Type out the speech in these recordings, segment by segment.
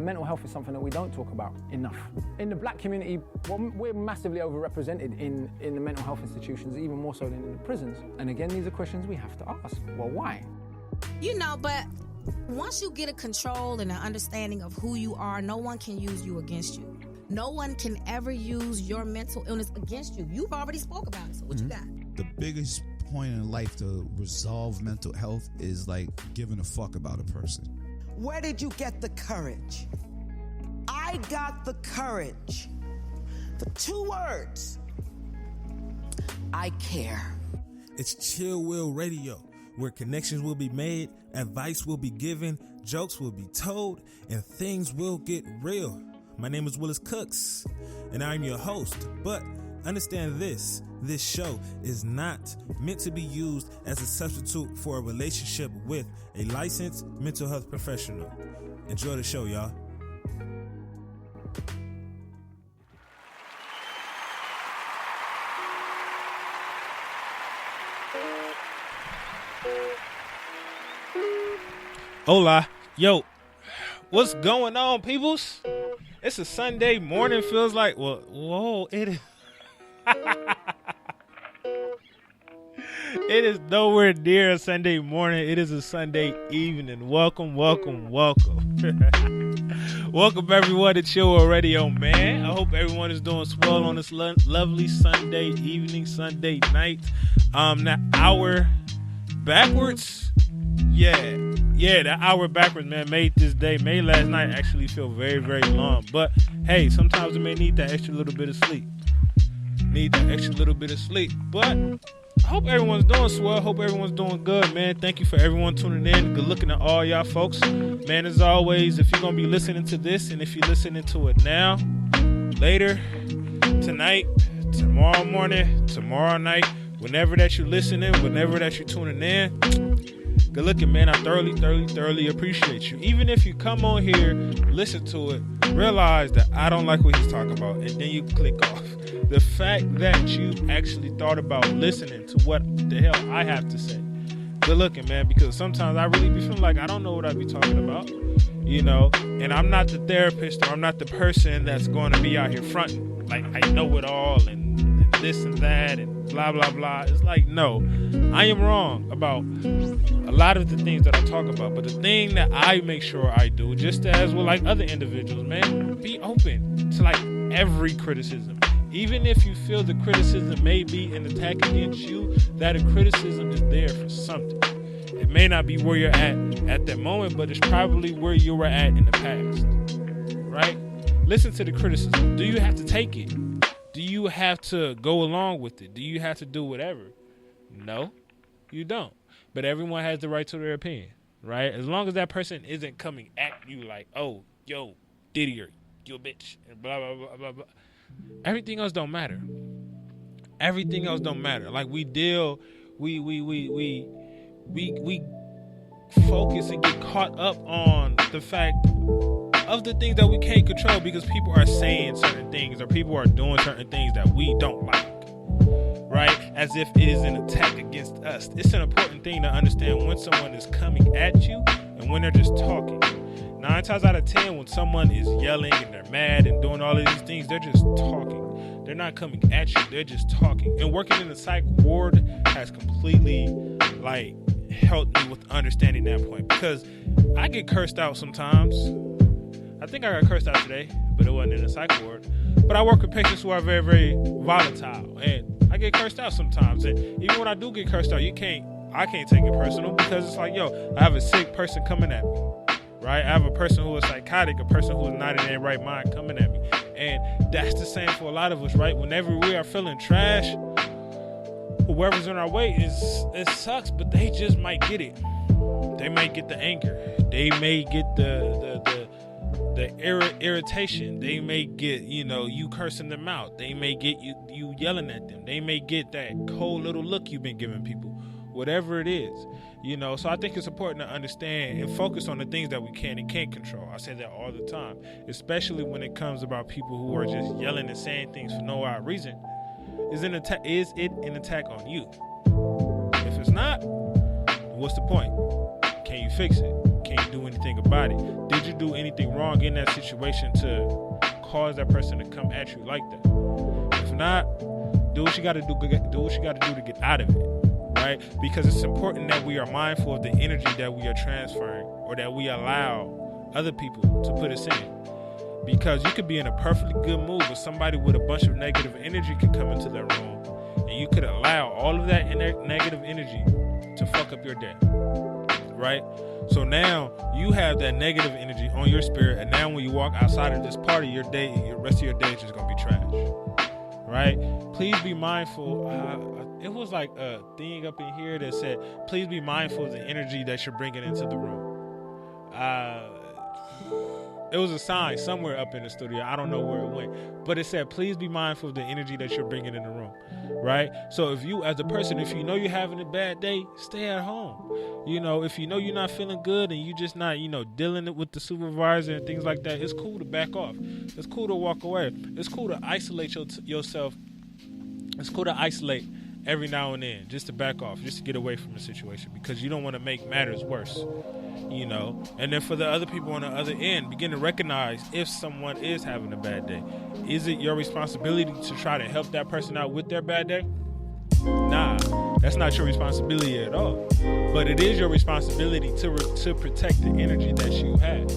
mental health is something that we don't talk about enough. In the black community, well, we're massively overrepresented in the mental health institutions, even more so than in the prisons. And again, these are questions we have to ask. Well, why? But once you get a control and an understanding of who you are, no one can use you against you. No one can ever use your mental illness against you. You've already spoke about it, so what you got? The biggest point in life to resolve mental health is like giving a fuck about a person. Where did you get the courage? I got the courage for 2 words. I care. It's Chill Will Radio, where connections will be made, advice will be given, jokes will be told, and things will get real. My name is Willis Cooks, and I'm your host. But understand this show is not meant to be used as a substitute for a relationship with a licensed mental health professional. Enjoy the show, y'all. Hola. Yo, what's going on, peoples? It's a Sunday morning, feels like, it is. It is nowhere near a Sunday morning. It is a Sunday evening. Welcome. Welcome everyone to Chill Will Radio, man. I hope everyone is doing swell on this lovely Sunday evening, Sunday night. That hour backwards. Yeah, that hour backwards, man, made last night actually feel very, very long. But hey, sometimes we may need that extra little bit of sleep. But I hope everyone's doing swell. Hope everyone's doing good, man. Thank you for everyone tuning in. Good looking at all y'all folks. Man, as always, if you're going to be listening to this, and if you're listening to it now, later, tonight, tomorrow morning, tomorrow night, whenever that you're listening, whenever that you're tuning in, good looking, man. I thoroughly appreciate you. Even if you come on here, listen to it, realize that I don't like what he's talking about, and then you click off. The fact that you actually thought about listening to what the hell I have to say. Good looking, man, because sometimes I really be feeling like I don't know what I be talking about, and I'm not the therapist, or I'm not the person that's going to be out here fronting like I know it all and this and that and blah, blah, blah. It's like, no, I am wrong about a lot of the things that I talk about. But the thing that I make sure I do, just as with like other individuals, man, be open to like every criticism. Even if you feel the criticism may be an attack against you, that a criticism is there for something. It may not be where you're at that moment, but it's probably where you were at in the past, right? Listen to the criticism. Do you have to take it? Do you have to go along with it? Do you have to do whatever? No, you don't. But everyone has the right to their opinion, right? As long as that person isn't coming at you like, oh, yo, Diddy, or you a bitch, and blah, blah, blah, blah, blah. Everything else don't matter. Like we focus and get caught up on the fact of the things that we can't control because people are saying certain things or people are doing certain things that we don't like, right? As if it is an attack against us. It's an important thing to understand when someone is coming at you and when they're just talking. 9 times out of 10, when someone is yelling and they're mad and doing all of these things, they're just talking. They're not coming at you. They're just talking. And working in the psych ward has completely, helped me with understanding that point. Because I get cursed out sometimes. I think I got cursed out today, but it wasn't in the psych ward. But I work with patients who are very, very volatile. And I get cursed out sometimes. And even when I do get cursed out, I can't take it personal because it's like, yo, I have a sick person coming at me. Right? I have a person who is psychotic, a person who is not in their right mind coming at me. And that's the same for a lot of us, right? Whenever we are feeling trash, whoever's in our way, it sucks, but they just might get it. They might get the anger. They may get the irritation. They may get, you cursing them out. They may get you yelling at them. They may get that cold little look you've been giving people. Whatever it is, so I think it's important to understand and focus on the things that we can and can't control. I say that all the time, especially when it comes about people who are just yelling and saying things for no odd reason. Is it an attack on you? If it's not, what's the point? Can you fix it? can you do anything about it? Did you do anything wrong in that situation to cause that person to come at you like that? If not, do what you got to do. Do what you got to do to get out of it, right? Because it's important that we are mindful of the energy that we are transferring, or that we allow other people to put us in. Because you could be in a perfectly good mood, but somebody with a bunch of negative energy could come into that room, and you could allow all of that negative energy to fuck up your day, right? So now you have that negative energy on your spirit, and now when you walk outside of this party, your rest of your day is just gonna be trash, right? Please be mindful. It was like a thing up in here that said, please be mindful of the energy that you're bringing into the room. It was a sign somewhere up in the studio. I don't know where it went, but it said, please be mindful of the energy that you're bringing in the room, right? So if you, as a person, if you know you're having a bad day, stay at home. You know, if you know you're not feeling good and you just not, dealing with the supervisor and things like that, it's cool to back off. It's cool to walk away. It's cool to isolate yourself. It's cool to isolate every now and then, just to back off, just to get away from the situation, because you don't want to make matters worse. And then for the other people on the other end, begin to recognize if someone is having a bad day. Is it your responsibility to try to help that person out with their bad day? Nah, that's not your responsibility at all. But it is your responsibility to protect the energy that you have.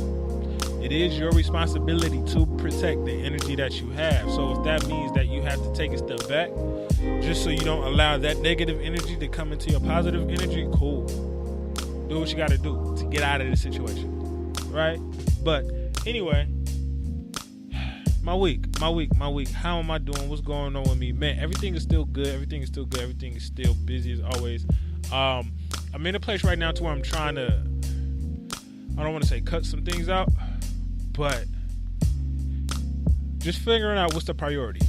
It is your responsibility to protect the energy that you have. So if that means that you have to take a step back, just so you don't allow that negative energy to come into your positive energy, cool. Do what you got to do to get out of the situation, right? But anyway, my week. How am I doing? What's going on with me? Man, everything is still good. Everything is still busy as always. I'm in a place right now to where I'm trying to, I don't want to say cut some things out, but just figuring out what's the priority.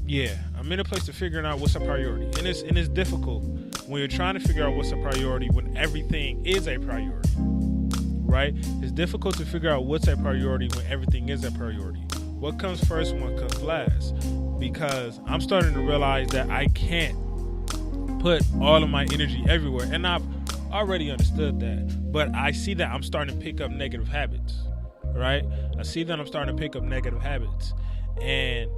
Yeah, I'm in a place to figuring out what's a priority. And it's difficult when you're trying to figure out what's a priority when everything is a priority, right? It's difficult to figure out what's a priority when everything is a priority. What comes first, what comes last? Because I'm starting to realize that I can't put all of my energy everywhere. And I've already understood that. But I see that I'm starting to pick up negative habits, right? I see that I'm starting to pick up negative habits. And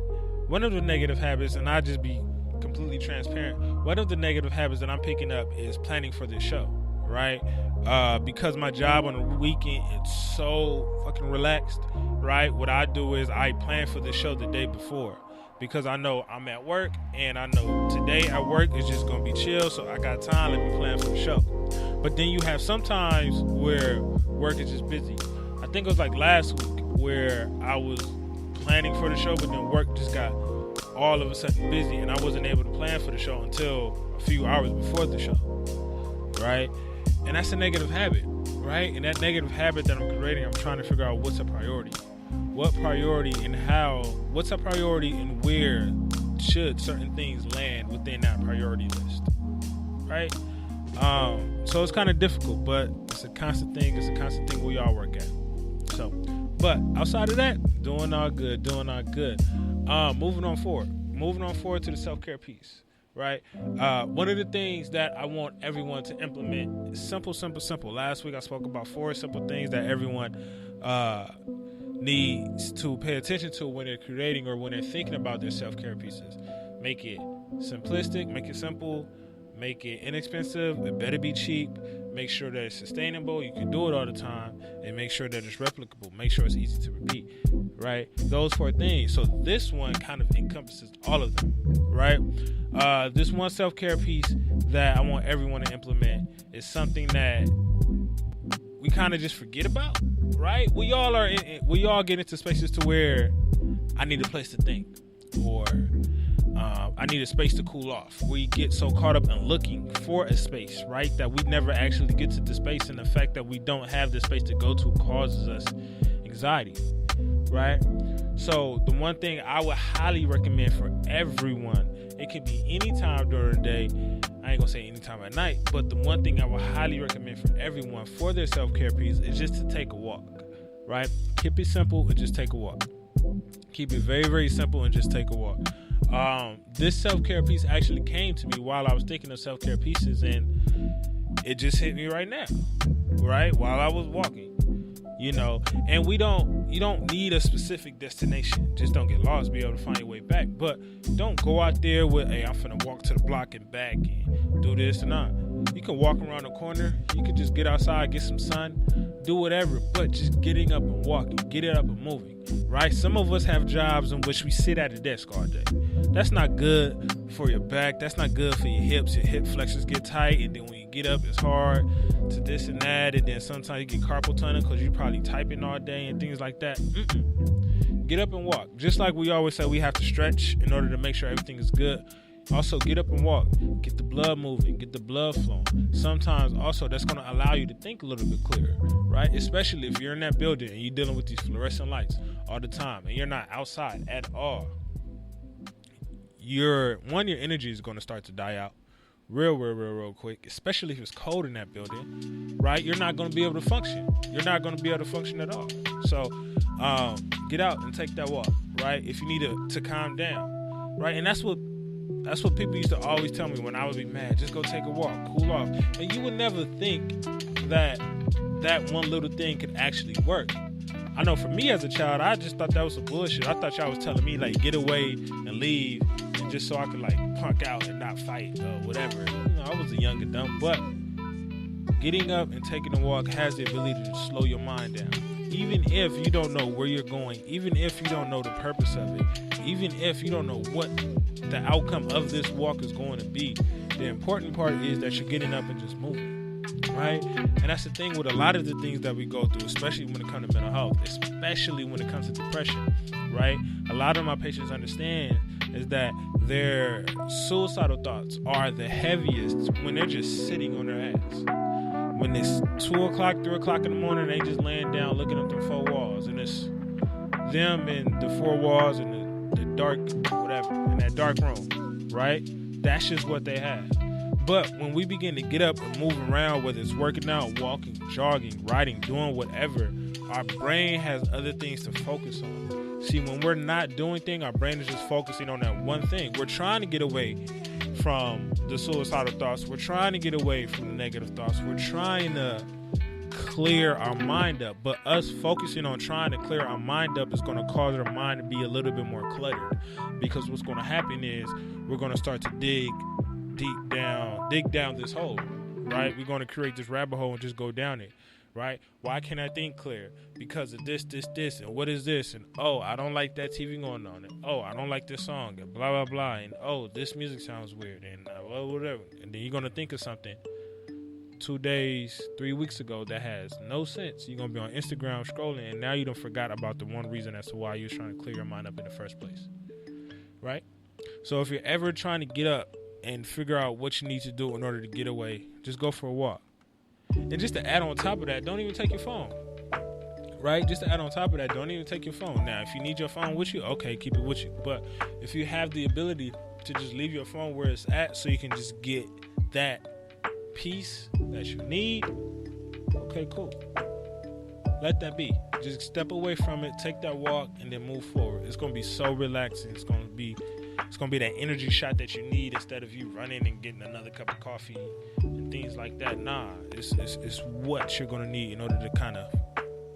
one of the negative habits, and I'll just be completely transparent, one of the negative habits that I'm picking up is planning for this show, right? Because my job on the weekend is so fucking relaxed, right? What I do is I plan for the show the day before, because I know I'm at work and I know today at work is just gonna be chill, so I got time, let me plan for the show. But then you have sometimes where work is just busy. I think it was like last week where I was planning for the show, but then work just got all of a sudden busy, and I wasn't able to plan for the show until a few hours before the show, right? And that's a negative habit, right? And that negative habit that I'm creating, I'm trying to figure out what's a priority. What priority and how, what's a priority and where should certain things land within that priority list, right? So it's kind of difficult, but it's a constant thing. It's a constant thing we all work at. So, but outside of that, doing all good. Moving on forward to the self-care piece, right? One of the things that I want everyone to implement is simple. Last week I spoke about 4 simple things that everyone needs to pay attention to when they're creating or when they're thinking about their self-care pieces. Make it simplistic, make it simple, make it inexpensive, it better be cheap, make sure that it's sustainable, you can do it all the time, and make sure that it's replicable, make sure it's easy to repeat, right? Those 4 things. So this one kind of encompasses all of them, right? This one self-care piece that I want everyone to implement is something that we kind of just forget about, right? We all get into spaces to where I need a place to think, or I need a space to cool off. We get so caught up in looking for a space, right, that we never actually get to the space, and the fact that we don't have the space to go to causes us anxiety, right? So the one thing I would highly recommend for everyone, it can be any time during the day, I ain't gonna say any time at night, but the one thing I would highly recommend for everyone for their self-care piece is just to take a walk, right? Keep it simple and just take a walk. Keep it very, very simple and just take a walk. This self-care piece actually came to me while I was thinking of self-care pieces, and it just hit me right now, right? While I was walking, you know, and you don't need a specific destination. Just don't get lost, be able to find your way back. But don't go out there with, hey, I'm finna walk to the block and back and do this and that. You can walk around the corner. You can just get outside, get some sun, do whatever, but just getting up and walking, get it up and moving, right? Some of us have jobs in which we sit at a desk all day. That's not good for your back. That's not good for your hips. Your hip flexors get tight, and then when you get up, it's hard to this and that, and then sometimes you get carpal tunnel because you're probably typing all day and things like that. Get up and walk. Just like we always say, we have to stretch in order to make sure everything is good. Also, get up and walk. Get the blood moving. Get the blood flowing. Sometimes, also, that's going to allow you to think a little bit clearer, right? Especially if you're in that building and you're dealing with these fluorescent lights all the time and you're not outside at all. Your energy is going to start to die out real quick, especially if it's cold in that building, right? You're not going to be able to function. You're not going to be able to function at all. So, get out and take that walk, right? If you need to calm down, right? And that's what people used to always tell me when I would be mad. Just go take a walk, cool off. And you would never think that one little thing could actually work. I know for me as a child, I just thought that was some bullshit. I thought y'all was telling me, like, get away and leave, and just so I could, like, punk out and not fight or whatever. You know, I was a young and dumb, but getting up and taking a walk has the ability to slow your mind down. Even if you don't know where you're going, even if you don't know the purpose of it, even if you don't know what the outcome of this walk is going to be, the important part is that you're getting up and just moving, right? And that's the thing with a lot of the things that we go through, especially when it comes to mental health, especially when it comes to depression, right? A lot of my patients understand is that their suicidal thoughts are the heaviest when they're just sitting on their ass. When it's 2 o'clock, 3 o'clock in the morning, they just laying down looking at the 4 walls, and it's them and the 4 walls and the dark, whatever, in that dark room, right? That's just what they have. But when we begin to get up and move around, whether it's working out, walking, jogging, riding, doing whatever, our brain has other things to focus on. See, when we're not doing things, our brain is just focusing on that one thing. We're trying to get away from the suicidal thoughts. We're trying to get away from the negative thoughts. We're trying to clear our mind up. But us focusing on trying to clear our mind up is going to cause our mind to be a little bit more cluttered. Because what's going to happen is we're going to start to dig down this hole, right? We're going to create this rabbit hole and just go down it, right? Why can't I think clear? Because of this, and what is this? And, oh, I don't like that TV going on. And, oh, I don't like this song, and blah, blah, blah. And, oh, this music sounds weird, and well, whatever. And then you're going to think of something 2 days, 3 weeks ago that has no sense. You're going to be on Instagram scrolling, and now you done forgot about the one reason as to why you was trying to clear your mind up in the first place, right? So if you're ever trying to get up and figure out what you need to do in order to get away, just go for a walk. And just to add on top of that, don't even take your phone, right? Just to add on top of that, don't even take your phone. Now, if you need your phone with you, okay, keep it with you. But if you have the ability to just leave your phone where it's at so you can just get that peace that you need, okay, cool. Let that be. Just step away from it, take that walk, and then move forward. It's going to be so relaxing. It's going to be that energy shot that you need instead of you running and getting another cup of coffee and things like that. Nah, it's what you're going to need in order to kind of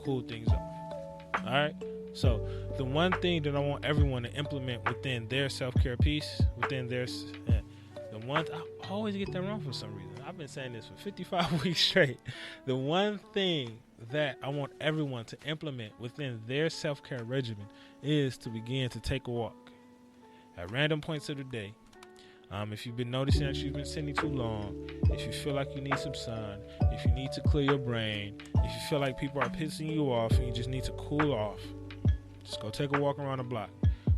cool things off. All right? So the one thing that I want everyone to implement within their self-care piece, within their... I always get that wrong for some reason. I've been saying this for 55 weeks straight. The one thing that I want everyone to implement within their self-care regimen is to begin to take a walk at random points of the day. If you've been noticing that you've been sitting too long, if you feel like you need some sun, if you need to clear your brain, if you feel like people are pissing you off and you just need to cool off, just go take a walk around the block.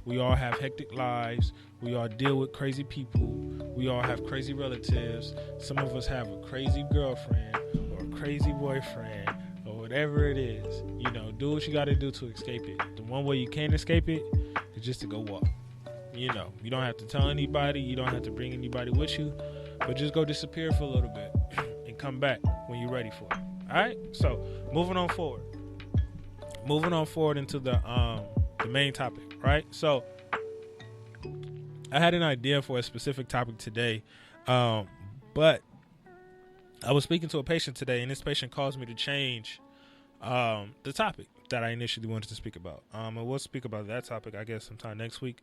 We all have hectic lives. We all deal with crazy people. We all have crazy relatives. Some of us have a crazy girlfriend or a crazy boyfriend or whatever it is. You know, do what you got to do to escape it. The one way you can't escape it is just to go walk. You know, you don't have to tell anybody. You don't have to bring anybody with you. But just go disappear for a little bit and come back when you're ready for it. All right? So, moving on forward. Moving on forward into the main topic, right? So, I had an idea for a specific topic today, but I was speaking to a patient today, and this patient caused me to change the topic that I initially wanted to speak about. I will speak about that topic, I guess, sometime next week.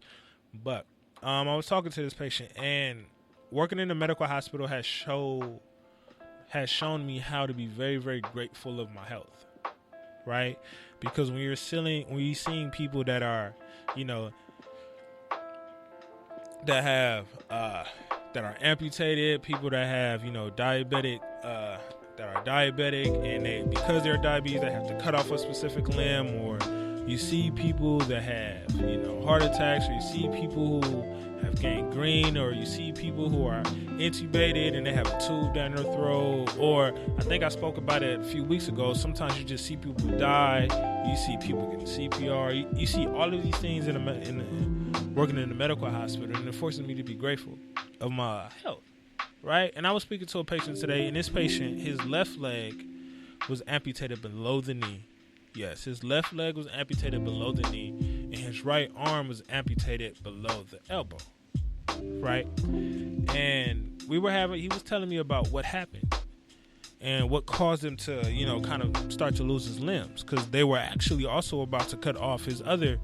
But I was talking to this patient, and working in a medical hospital has shown me how to be very, very grateful of my health, right? Because when you're seeing people that are, that are amputated, people that have, diabetic, that are diabetic, and because they're diabetes, they have to cut off a specific limb, or you see people that have, heart attacks, or you see people who have gangrene, or you see people who are intubated and they have a tube down their throat, or I think I spoke about it a few weeks ago. Sometimes you just see people die. You see people getting CPR. You see all of these things working in the medical hospital, and it forces me to be grateful of my health, right? And I was speaking to a patient today, and this patient, his left leg was amputated below the knee. Yes, his left leg was amputated below the knee, and his right arm was amputated below the elbow, right? And he was telling me about what happened and what caused him to, kind of start to lose his limbs, because they were actually also about to cut off his other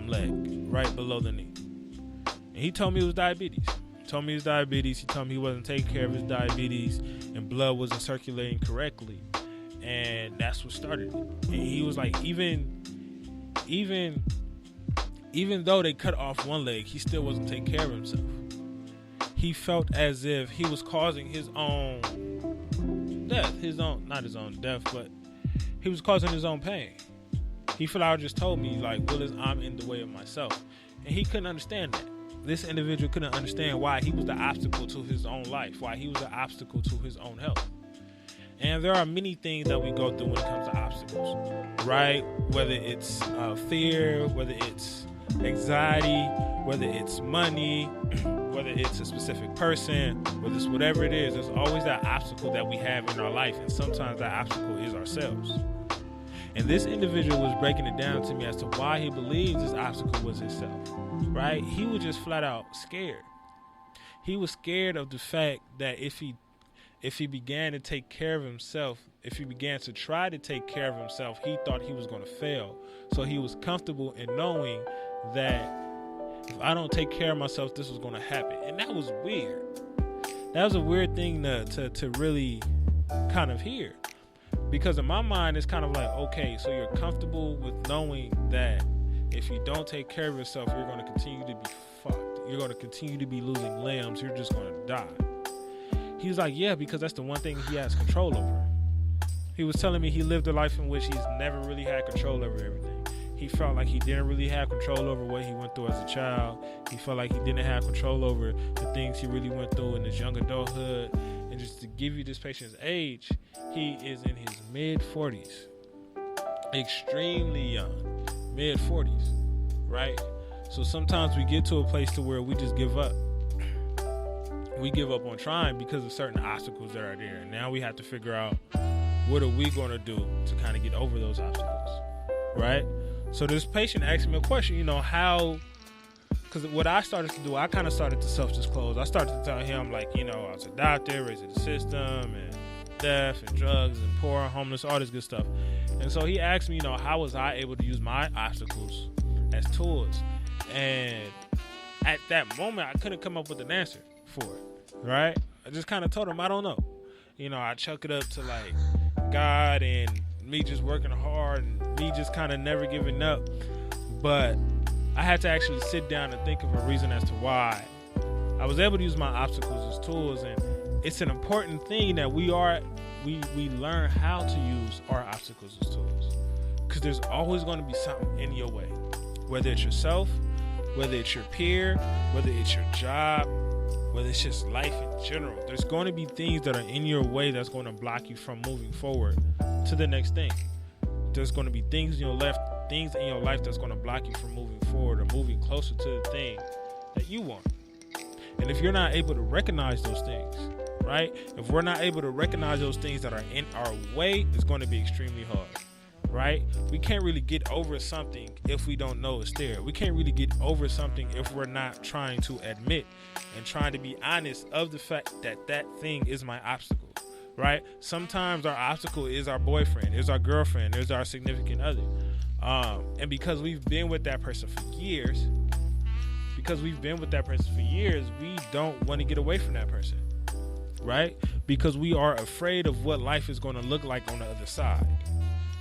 leg right below the knee. And he told me it was diabetes. He told me he wasn't taking care of his diabetes, and blood wasn't circulating correctly. And that's what started it. And he was like, even though they cut off one leg, he still wasn't taking care of himself. He felt as if he was causing his own death. Not his own death, but he was causing his own pain. He flat out just told me, like, Willis, I'm in the way of myself. And he couldn't understand that. This individual couldn't understand why he was the obstacle to his own life, why he was the obstacle to his own health. And there are many things that we go through when it comes to obstacles, right? Whether it's fear, whether it's anxiety, whether it's money, whether it's a specific person, whether it's whatever it is, there's always that obstacle that we have in our life. And sometimes that obstacle is ourselves. And this individual was breaking it down to me as to why he believes this obstacle was himself, right? He was just flat out scared. He was scared of the fact that if he began to take care of himself, if he began to try to take care of himself, he thought he was going to fail. So he was comfortable in knowing that if I don't take care of myself, this was going to happen. And that was weird. That was a weird thing to really kind of hear. Because in my mind, it's kind of like, okay, so you're comfortable with knowing that if you don't take care of yourself, you're going to continue to be fucked. You're going to continue to be losing limbs. You're just going to die. He was like, yeah, because that's the one thing he has control over. He was telling me he lived a life in which he's never really had control over everything. He felt like he didn't really have control over what he went through as a child. He felt like he didn't have control over the things he really went through in his young adulthood. And just to give you this patient's age, he is in his mid-40s. Extremely young. Mid-40s, right? So sometimes we get to a place to where we just give up. We give up on trying because of certain obstacles that are there. And now we have to figure out, what are we going to do to kind of get over those obstacles, right? So this patient asked me a question, how, because what I started to do, I kind of started to self-disclose. I started to tell him, like, I was a doctor, raised in the system, and deaf, and drugs, and poor, homeless, all this good stuff. And so he asked me, how was I able to use my obstacles as tools? And at that moment, I couldn't come up with an answer for it, right? I just kind of told him, I don't know. I chuck it up to, like, God and me just working hard and me just kind of never giving up. But I had to actually sit down and think of a reason as to why I was able to use my obstacles as tools. And it's an important thing that we learn how to use our obstacles as tools, because there's always going to be something in your way, whether it's yourself, whether it's your peer, whether it's your job, whether it's just life in general. There's going to be things that are in your way that's going to block you from moving forward to the next thing. There's going to be things in your life that's going to block you from moving forward or moving closer to the thing that you want. And if you're not able to recognize those things, right? If we're not able to recognize those things that are in our way, it's going to be extremely hard, right? We can't really get over something if we don't know it's there. We can't really get over something if we're not trying to admit and trying to be honest of the fact that that thing is my obstacle. right? Sometimes our obstacle is our boyfriend, is our girlfriend, is our significant other. And because we've been with that person for years, we don't want to get away from that person, right? Because we are afraid of what life is going to look like on the other side.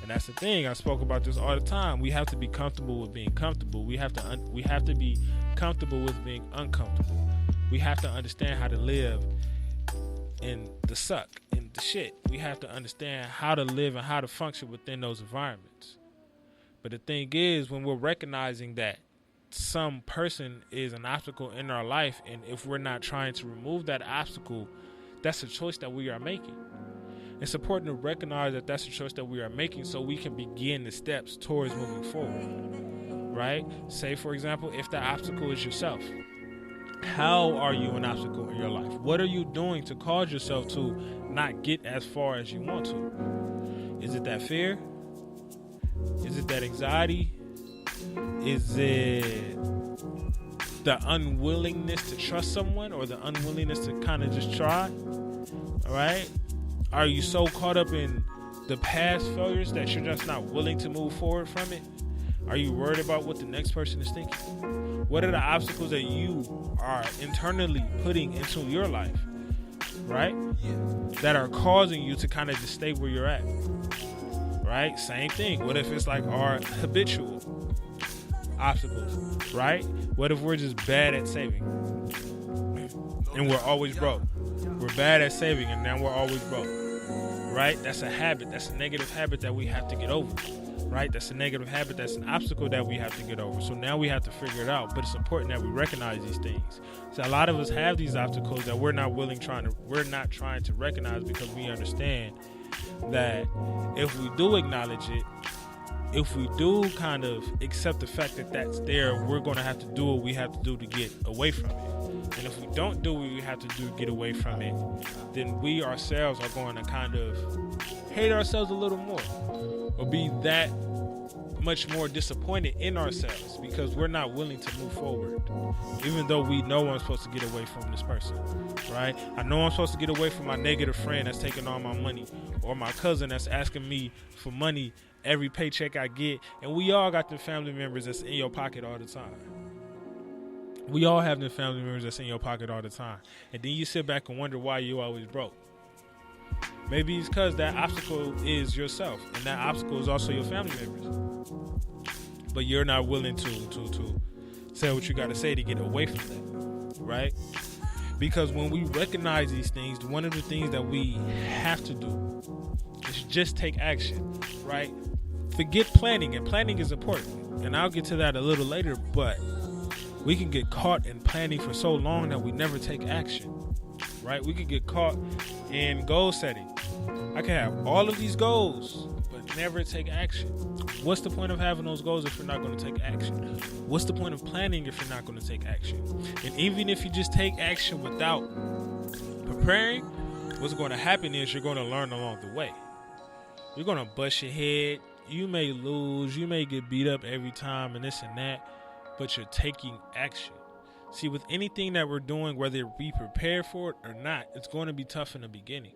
And that's the thing. I spoke about this all the time. We have to be comfortable with being comfortable. We have to be comfortable with being uncomfortable. We have to understand how to live in the suck, in the shit. We have to understand how to live and how to function within those environments. But the thing is, when we're recognizing that some person is an obstacle in our life, and if we're not trying to remove that obstacle, that's a choice that we are making. It's important to recognize that that's a choice that we are making so we can begin the steps towards moving forward, right? Say, for example, if the obstacle is yourself, how are you an obstacle in your life? What are you doing to cause yourself to not get as far as you want to? Is it that fear? Is it that anxiety? Is it the unwillingness to trust someone, or the unwillingness to kind of just try? All right? Are you so caught up in the past failures that you're just not willing to move forward from it? Are you worried about what the next person is thinking? What are the obstacles that you are internally putting into your life, right? That are causing you to kind of just stay where you're at, right? Same thing. What if it's like our habitual obstacles, right? What if we're just bad at saving and we're always broke? We're bad at saving and now we're always broke, right? That's a habit. That's a negative habit that we have to get over, right? That's a negative habit. That's an obstacle that we have to get over. So now we have to figure it out. But it's important that we recognize these things. So a lot of us have these obstacles that we're not trying to recognize, because we understand that if we do acknowledge it, if we do kind of accept the fact that that's there, we're going to have to do what we have to do to get away from it. And if we don't do what we have to do to get away from it, then we ourselves are going to kind of hate ourselves a little more, or be that much more disappointed in ourselves because we're not willing to move forward, even though we know I'm supposed to get away from this person, right? I know I'm supposed to get away from my negative friend that's taking all my money, or my cousin that's asking me for money every paycheck I get. And we all got the family members that's in your pocket all the time. We all have the family members that's in your pocket all the time. And then you sit back and wonder why you always broke. Maybe it's because that obstacle is yourself, and that obstacle is also your family members. But you're not willing to say what you got to say to get away from that, right? Because when we recognize these things, one of the things that we have to do is just take action, right? Forget planning, and planning is important. And I'll get to that a little later, but we can get caught in planning for so long that we never take action, right? We could get caught in goal setting. I can have all of these goals, but never take action. What's the point of having those goals if you're not going to take action? What's the point of planning if you're not going to take action? And even if you just take action without preparing, what's going to happen is you're going to learn along the way. You're going to bust your head. You may lose. You may get beat up every time and this and that, but you're taking action. See, with anything that we're doing, whether we prepare for it or not, it's going to be tough in the beginning,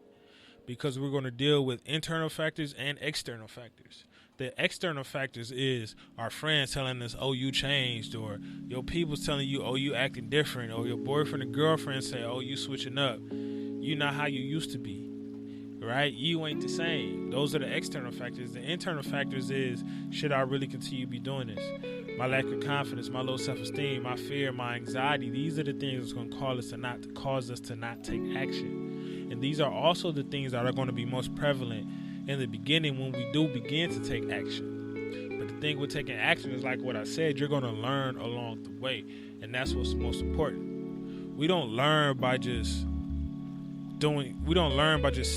because we're going to deal with internal factors and external factors. The external factors is our friends telling us, oh, you changed, or your people's telling you, oh, you acting different, or your boyfriend or girlfriend say, oh, you switching up. You're not how you used to be, right? You ain't the same. Those are the external factors. The internal factors is, should I really continue to be doing this? My lack of confidence, my low self-esteem, my fear, my anxiety. These are the things that's going to cause us to not take action. And these are also the things that are going to be most prevalent in the beginning when we do begin to take action. But the thing with taking action is, like what I said, you're going to learn along the way. And that's what's most important. We don't learn by just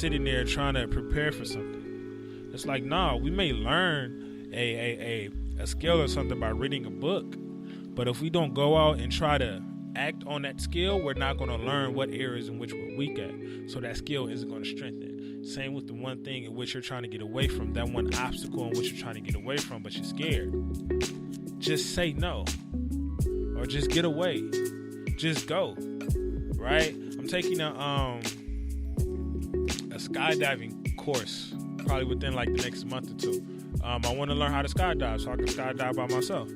sitting there trying to prepare for something. It's like, no, we may learn a skill or something by reading a book, but if we don't go out and try to act on that skill, we're not going to learn what areas in which we're weak at, so that skill isn't going to strengthen. Same with the one thing in which you're trying to get away from, that one obstacle in which you're trying to get away from, but you're scared. Just say no, or just get away. Just go, right? I'm taking a skydiving course probably within like the next month or two. I want to learn how to skydive so I can skydive by myself,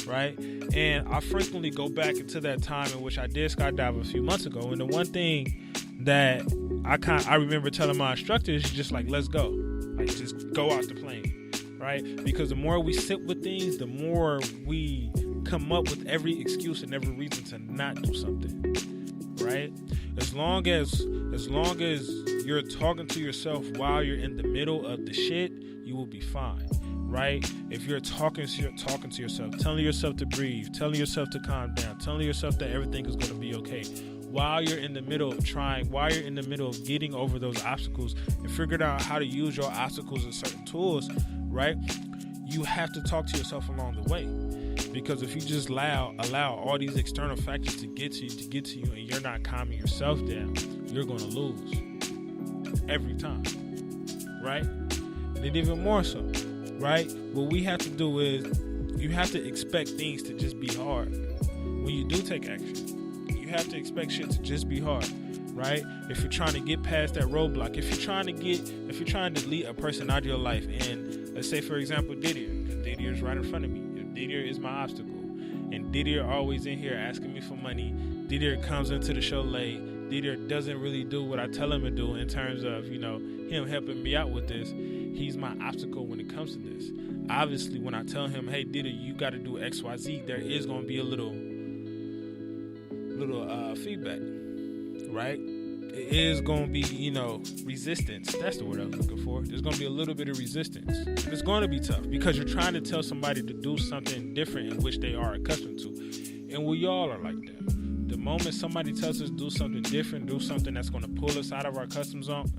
right? And I frequently go back into that time in which I did skydive a few months ago. And the one thing that I remember telling my instructors is just like, let's go. Like, just go out the plane, right? Because the more we sit with things, the more we come up with every excuse and every reason to not do something, right? As long as you're talking to yourself while you're in the middle of the shit, you will be fine, right? If you're talking to yourself, telling yourself to breathe, telling yourself to calm down, telling yourself that everything is going to be okay, while you're in the middle of getting over those obstacles and figuring out how to use your obstacles and certain tools, right? You have to talk to yourself along the way. Because if you just allow all these external factors to get to you and you're not calming yourself down, you're going to lose every time, right? And even more so, right? What we have to do is you have to expect things to just be hard. When you do take action, you have to expect shit to just be hard, right? If you're trying to get past that roadblock, if you're trying to delete a person out of your life, and let's say for example Didier is right in front of me. Didier is my obstacle, and Didier always in here asking me for money. Didier comes into the show late. Didier doesn't really do what I tell him to do in terms of, him helping me out with this. He's my obstacle when it comes to this. Obviously, when I tell him, hey, Didier, you got to do X, Y, Z, there is going to be a little feedback, right? It is going to be, resistance. That's the word I was looking for. There's going to be a little bit of resistance. And it's going to be tough because you're trying to tell somebody to do something different in which they are accustomed to. And we all are like that. The moment somebody tells us to do something different, do something that's going to pull us out of our comfort zone,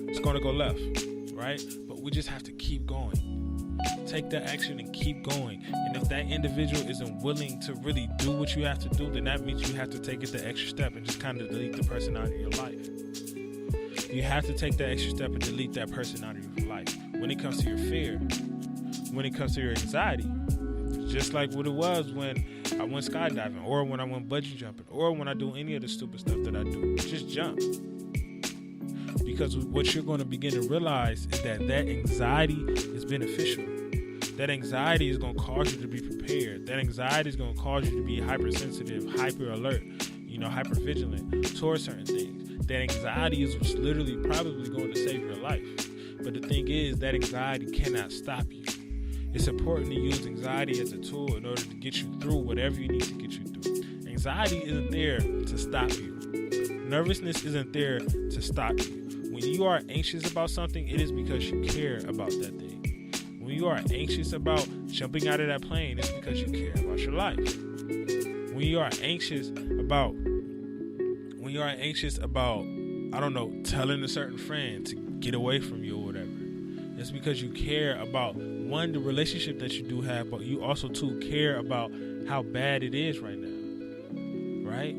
it's going to go left, right? But we just have to keep going. Take that action and keep going. And if that individual isn't willing to really do what you have to do, then that means you have to take it the extra step and just kind of delete the person out of your life. You have to take that extra step and delete that person out of your life. When it comes to your fear, when it comes to your anxiety, just like what it was when I went skydiving, or when I went bungee jumping, or when I do any of the stupid stuff that I do, just jump. Because what you're going to begin to realize is that anxiety is beneficial. That anxiety is going to cause you to be prepared. That anxiety is going to cause you to be hypersensitive, hyper alert, hyper vigilant towards certain things. That anxiety is what's literally probably going to save your life. But the thing is, that anxiety cannot stop you. It's important to use anxiety as a tool in order to get you through whatever you need to get you through. Anxiety isn't there to stop you. Nervousness isn't there to stop you. When you are anxious about something, it is because you care about that thing. When you are anxious about jumping out of that plane, it's because you care about your life. When you are anxious about, I don't know, telling a certain friend to get away from you or whatever, it's because you care about, one, the relationship that you do have, but you also, too, care about how bad it is right now, right?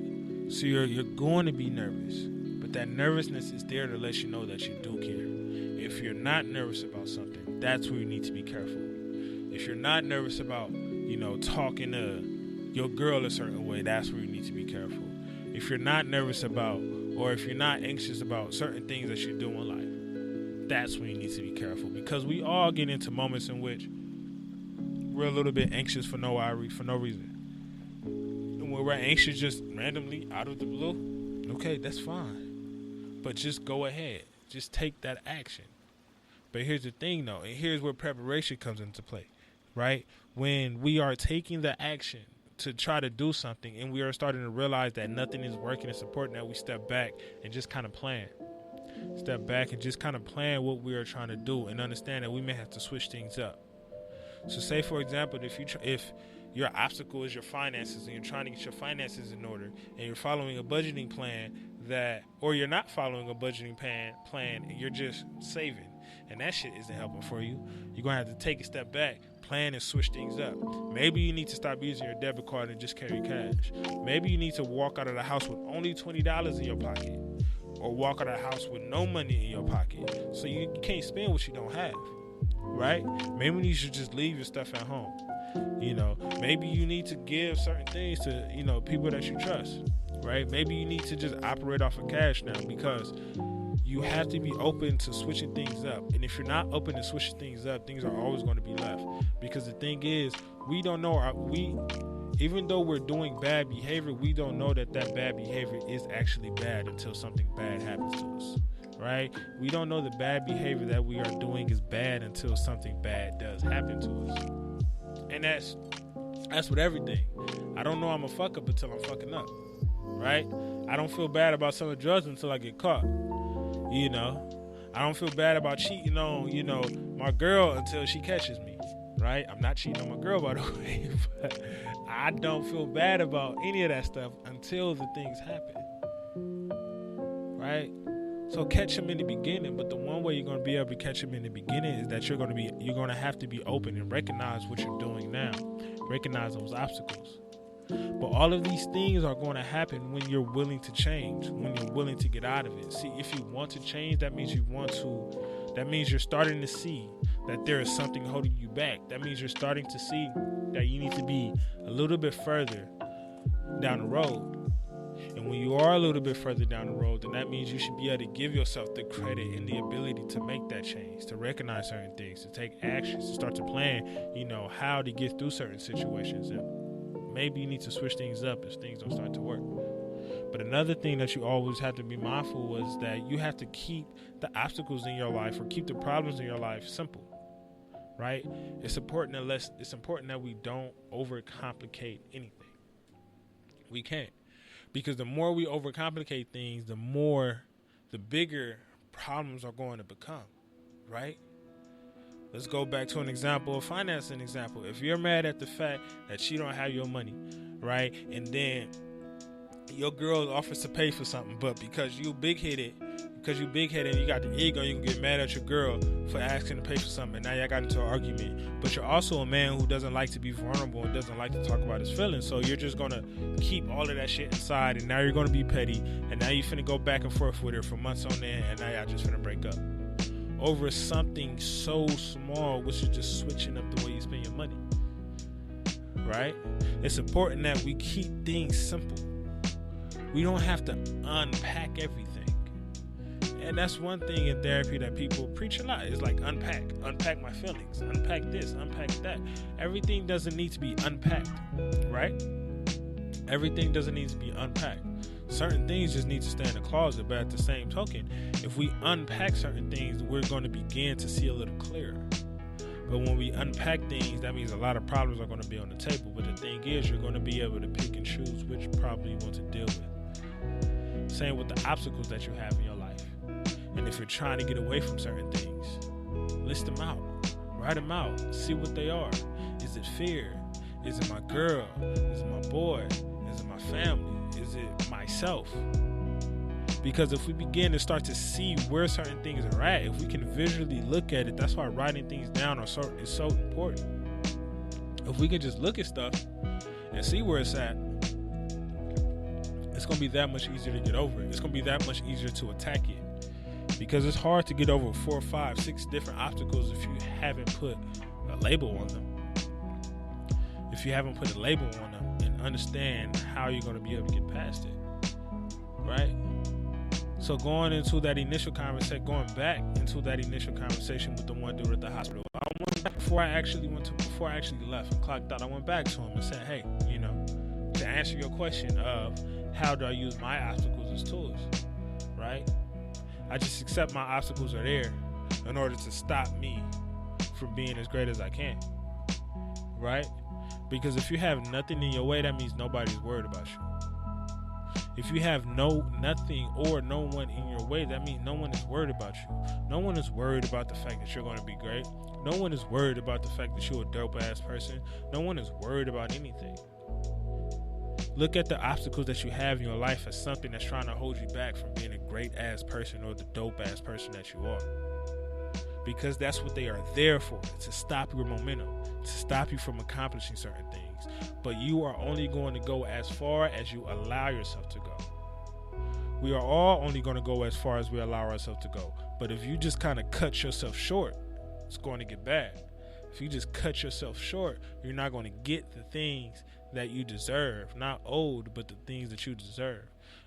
So you're going to be nervous, but that nervousness is there to let you know that you do care. If you're not nervous about something, that's where you need to be careful. If you're not nervous about, talking to your girl a certain way, that's where you need to be careful. If you're not nervous about, or if you're not anxious about certain things that you do in life, that's when you need to be careful. Because we all get into moments in which we're a little bit anxious for no reason. And when we're anxious just randomly out of the blue, okay, that's fine. But just go ahead. Just take that action. But here's the thing, though, and here's where preparation comes into play, right? When we are taking the action to try to do something and we are starting to realize that nothing is working, it's important that we step back and just kind of plan. Step back and just kind of plan what we are trying to do and understand that we may have to switch things up. So say, for example, if your obstacle is your finances and you're trying to get your finances in order and you're following a budgeting plan or you're not following a budgeting plan and you're just saving, and that shit isn't helping for you, you're going to have to take a step back, plan and switch things up. Maybe you need to stop using your debit card and just carry cash. Maybe you need to walk out of the house with only $20 in your pocket, or walk out of the house with no money in your pocket, so you can't spend what you don't have, right? Maybe you should just leave your stuff at home. Maybe you need to give certain things to, people that you trust, right? Maybe you need to just operate off of cash now, because you have to be open to switching things up. And if you're not open to switching things up, things are always going to be left. Because the thing is, we don't know, even though we're doing bad behavior, we don't know that bad behavior is actually bad until something bad happens to us, right? We don't know the bad behavior that we are doing is bad until something bad does happen to us. And that's with everything. I don't know I'm a fuck up until I'm fucking up, right? I don't feel bad about selling drugs until I get caught, you know? I don't feel bad about cheating on, you know, my girl until she catches me, right? I'm not cheating on my girl, by the way, but I don't feel bad about any of that stuff until the things happen, right? So catch them in the beginning, but the one way you're going to be able to catch them in the beginning is that you're going to have to be open and recognize what you're doing now. Recognize those obstacles. But all of these things are going to happen when you're willing to change, when you're willing to get out of it. See, if you want to change, that means you're starting to see that there is something holding you back. That means you're starting to see that you need to be a little bit further down the road. And when you are a little bit further down the road, then that means you should be able to give yourself the credit and the ability to make that change, to recognize certain things, to take actions, to start to plan, you know, how to get through certain situations. And maybe you need to switch things up if things don't start to work. But another thing that you always have to be mindful is that you have to keep the obstacles in your life, or keep the problems in your life, simple, right? It's important that we don't overcomplicate anything. We can't. Because the more we overcomplicate things, the bigger problems are going to become, right? Let's go back to an example of financing example. If you're mad at the fact that she don't have your money, right? And then your girl offers to pay for something, but because you big-headed and you got the ego, you can get mad at your girl for asking to pay for something, and now y'all got into an argument. But you're also a man who doesn't like to be vulnerable and doesn't like to talk about his feelings, so you're just gonna keep all of that shit inside, and now you're gonna be petty, and now you finna go back and forth with her for months on end, and now y'all just finna break up over something so small, which is just switching up the way you spend your money, right? It's important that we keep things simple. We don't have to unpack everything. And that's one thing in therapy that people preach a lot. Is like unpack my feelings, unpack this, unpack that. Everything doesn't need to be unpacked, right? Everything doesn't need to be unpacked. Certain things just need to stay in the closet, but at the same token, if we unpack certain things, we're going to begin to see a little clearer. But when we unpack things, that means a lot of problems are going to be on the table. But the thing is, you're going to be able to pick and choose which problem you want to deal with. Same with the obstacles that you have in your life. And if you're trying to get away from certain things, list them out, write them out, see what they are. Is it fear? Is it my girl? Is it my boy? Is it my family? Is it myself? Because if we begin to start to see where certain things are at, if we can visually look at it, that's why writing things down is so important. If we can just look at stuff and see where it's at, it's going to be that much easier to get over it. It's going to be that much easier to attack it. Because it's hard to get over 4, 5, 6 different obstacles if you haven't put a label on them. If you haven't put a label on them and understand how you're going to be able to get past it, right? So going back into that initial conversation with the one dude at the hospital, I went back before I actually left and clocked out. I went back to him and said, hey, you know, to answer your question of how do I use my obstacles as tools, right? I just accept my obstacles are there in order to stop me from being as great as I can, right? Because if you have nothing in your way, that means nobody's worried about you. If you have nothing or no one in your way, that means no one is worried about you. No one is worried about the fact that you're going to be great. No one is worried about the fact that you're a dope ass person. No one is worried about anything. Look at the obstacles that you have in your life as something that's trying to hold you back from being a great ass person or the dope ass person that you are. Because that's what they are there for, to stop your momentum, to stop you from accomplishing certain things. But you are only going to go as far as you allow yourself to go. We are all only going to go as far as we allow ourselves to go. But if you just kind of cut yourself short, it's going to get bad. If you just cut yourself short, you're not going to get the things that you deserve. Not owed, but the things that you deserve.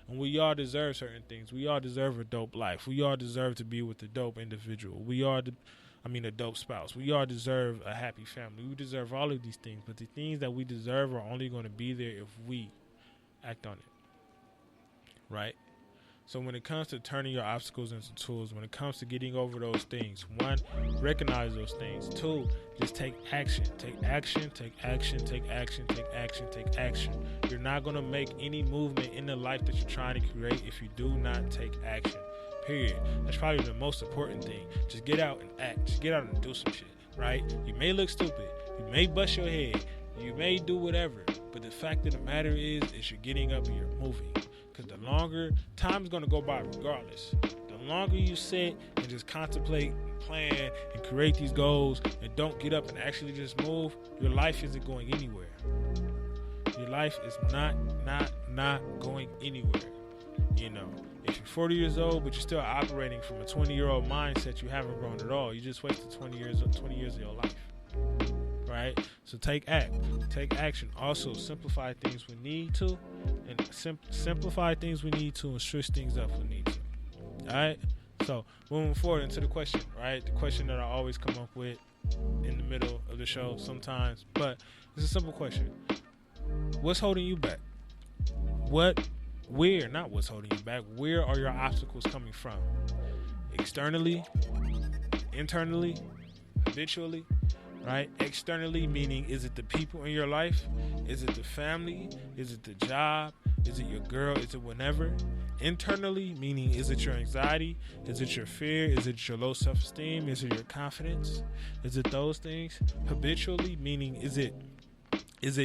And we all deserve certain things. We all deserve a dope life. We all deserve to be with a dope individual. A dope spouse. We all deserve a happy family. We deserve all of these things. But the things that we deserve are only going to be there if we act on it. Right? So when it comes to turning your obstacles into tools, when it comes to getting over those things, 1, recognize those things. 2, just take action. Take action, take action, take action, take action, take action. You're not going to make any movement in the life that you're trying to create if you do not take action. Period. That's probably the most important thing. Just get out and act. Just get out and do some shit, right? You may look stupid. You may bust your head. You may do whatever. But the fact of the matter is you're getting up and you're moving. Because the longer, time's going to go by regardless. The longer you sit and just contemplate, plan, and create these goals and don't get up and actually just move, your life isn't going anywhere. Your life is not going anywhere. You know, if you're 40 years old, but you're still operating from a 20-year-old mindset, you haven't grown at all. You just wasted 20 years of your life. Right? So take action. Also, simplify things we need to, and simplify things we need to, and switch things up we need to. All right? So moving forward into the question, right? The question that I always come up with in the middle of the show sometimes, but it's a simple question. What's holding you back? Not what's holding you back. Where are your obstacles coming from? Externally, internally, habitually, right? Externally, meaning, is it the people in your life? Is it the family? Is it the job? Is it your girl? Is it whatever? Internally, meaning, is it your anxiety? Is it your fear? Is it your low self-esteem? Is it your confidence? Is it those things? Habitually, meaning, is it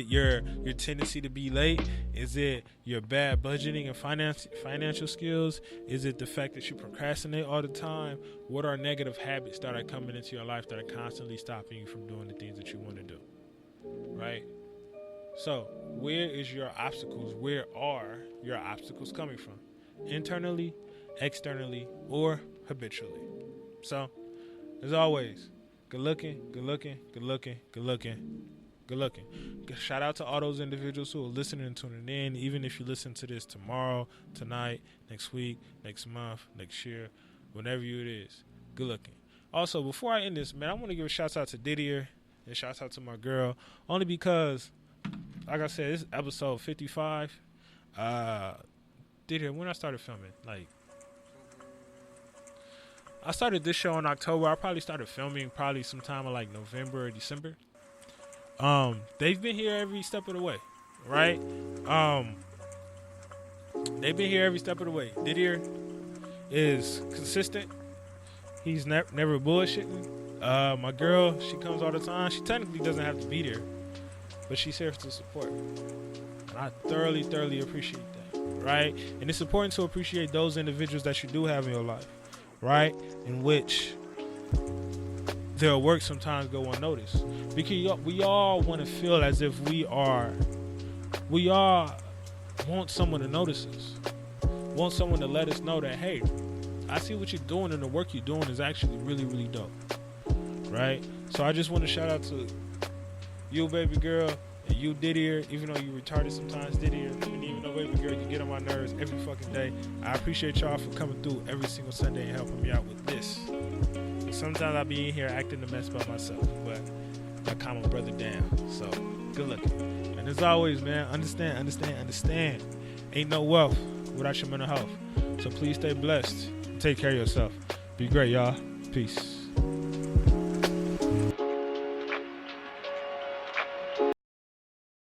your tendency to be late? Is it your bad budgeting and financial skills? Is it the fact that you procrastinate all the time? What are negative habits that are coming into your life that are constantly stopping you from doing the things that you want to do? Right? So, where is your obstacles? Where are your obstacles coming from? Internally, externally, or habitually? So, as always, good looking, good looking, good looking, good looking. Good looking. Shout out to all those individuals who are listening and tuning in, even if you listen to this tomorrow, tonight, next week, next month, next year, whenever it is. Good looking. Also, before I end this, man, I want to give a shout out to Didier and shout out to my girl, only because, like I said, this is episode 55. Didier, when I started filming, I started this show in October. I probably started filming sometime in November or December. They've been here every step of the way, right? They've been here every step of the way. Didier is consistent. He's never bullshitting. My girl, she comes all the time. She technically doesn't have to be there, but she's here to support. And I thoroughly appreciate that, right? And it's important to appreciate those individuals that you do have in your life, right? In which their work sometimes go unnoticed, because we all want to feel as if we all want someone to notice us, want someone to let us know that, hey, I see what you're doing and the work you're doing is actually really dope, right? So I just want to shout out to you, baby girl, and you, Didier, even though you retarded sometimes, Didier, even though, baby girl, you get on my nerves every fucking day. I appreciate y'all for coming through every single Sunday and helping me out with this. Sometimes I be in here acting a mess by myself, but I calm my brother down. So, good looking. And as always, man, understand. Ain't no wealth without your mental health. So please stay blessed. Take care of yourself. Be great, y'all. Peace.